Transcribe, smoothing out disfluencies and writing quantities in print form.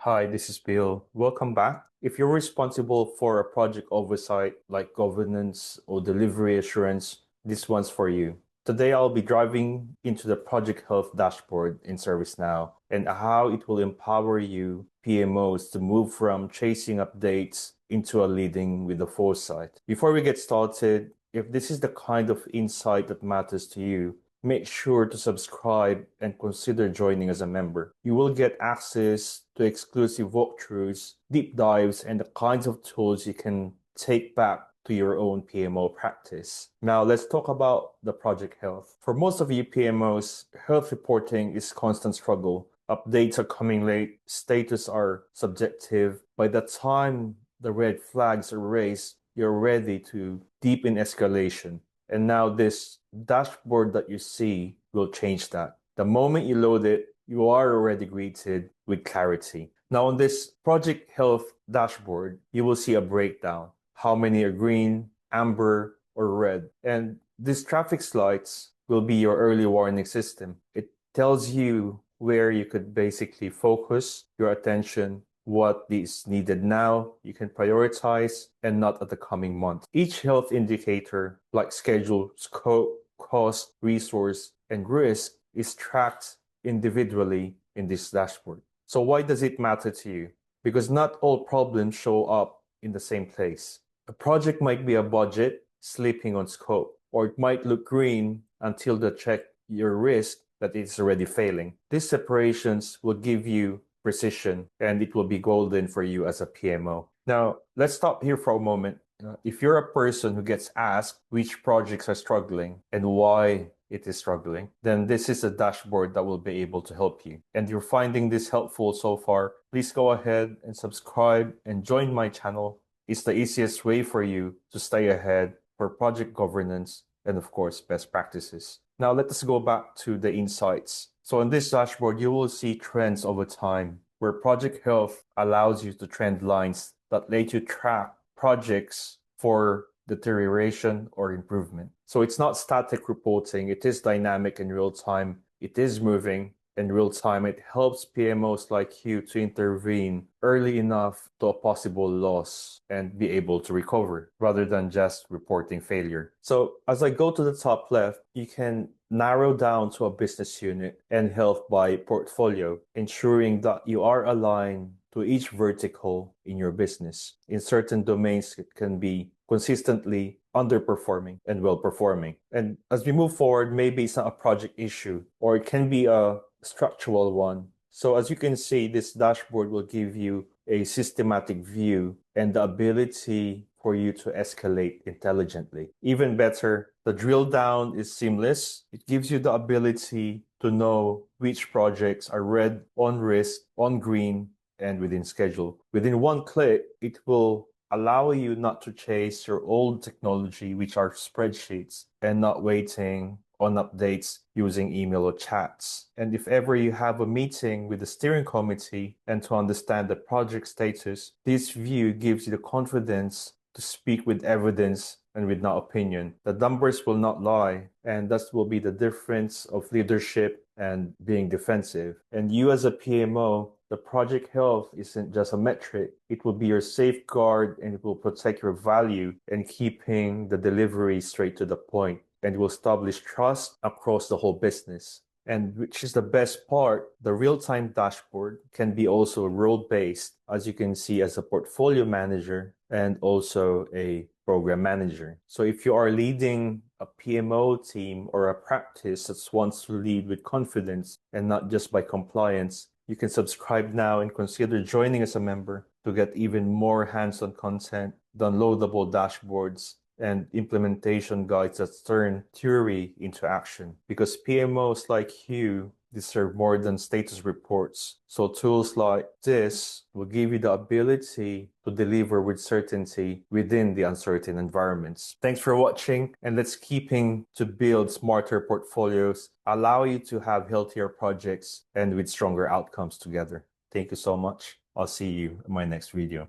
Hi, this is Bill. Welcome back. If you're responsible for a project oversight like governance or delivery assurance, this one's for you. Today, I'll be driving into the project health dashboard in ServiceNow and how it will empower you, PMOs, to move from chasing updates into a leading with the foresight. Before we get started, if this is the kind of insight that matters to you, make sure to subscribe and consider joining as a member. You will get access to exclusive walkthroughs, deep dives, and the kinds of tools you can take back to your own PMO practice. Now, let's talk about the project health. For most of you PMOs, health reporting is constant struggle. Updates are coming late, status are subjective. By the time the red flags are raised, you're ready to deep in escalation. And now this dashboard that you see will change that. The moment you load it, you are already greeted with clarity. Now on this project health dashboard, you will see a breakdown. How many are green, amber, or red. And these traffic lights will be your early warning system. It tells you where you could basically focus your attention, what is needed now, you can prioritize, and not at the coming month. Each health indicator, like schedule, scope, cost, resource, and risk, is tracked individually in this dashboard. So why does it matter to you? Because not all problems show up in the same place. A project might be a budget slipping on scope, or it might look green until they check your risk that it's already failing. These separations will give you precision, and it will be golden for you as a PMO. Now, let's stop here for a moment. If you're a person who gets asked which projects are struggling and why it is struggling, then this is a dashboard that will be able to help you. And you're finding this helpful so far, please go ahead and subscribe and join my channel. It's the easiest way for you to stay ahead for project governance and, of course, best practices. Now, let us go back to the insights. So on this dashboard, you will see trends over time, where project health allows you to trend lines that let you track projects for deterioration or improvement. So it's not static reporting, it is dynamic in real time, it is moving in real time. It helps PMOs like you to intervene early enough to a possible loss and be able to recover rather than just reporting failure. So as I go to the top left, you can narrow down to a business unit and health by portfolio, ensuring that you are aligned to each vertical in your business. In certain domains, it can be consistently underperforming and well-performing. And as we move forward, maybe it's not a project issue, or it can be a structural one. So as you can see, this dashboard will give you a systematic view and the ability for you to escalate intelligently. Even better, the drill down is seamless. It gives you the ability to know which projects are red, on risk, on green, and within schedule. Within one click, it will allow you not to chase your old technology, which are spreadsheets, and not waiting on updates using email or chats. And if ever you have a meeting with the steering committee and to understand the project status, this view gives you the confidence to speak with evidence and with not opinion. The numbers will not lie, and that will be the difference of leadership and being defensive. And you as a PMO, the project health isn't just a metric. It will be your safeguard, and it will protect your value and keeping the delivery straight to the point, and it will establish trust across the whole business. And which is the best part, the real-time dashboard can be also role-based, as you can see, as a portfolio manager and also a program manager. So if you are leading a PMO team or a practice that wants to lead with confidence and not just by compliance, you can subscribe now and consider joining as a member to get even more hands-on content, downloadable dashboards, and implementation guides that turn theory into action. Because PMOs like you deserve more than status reports. So tools like this will give you the ability to deliver with certainty within the uncertain environments. Thanks for watching, and let's keeping to build smarter portfolios, allow you to have healthier projects and with stronger outcomes together. Thank you so much. I'll see you in my next video.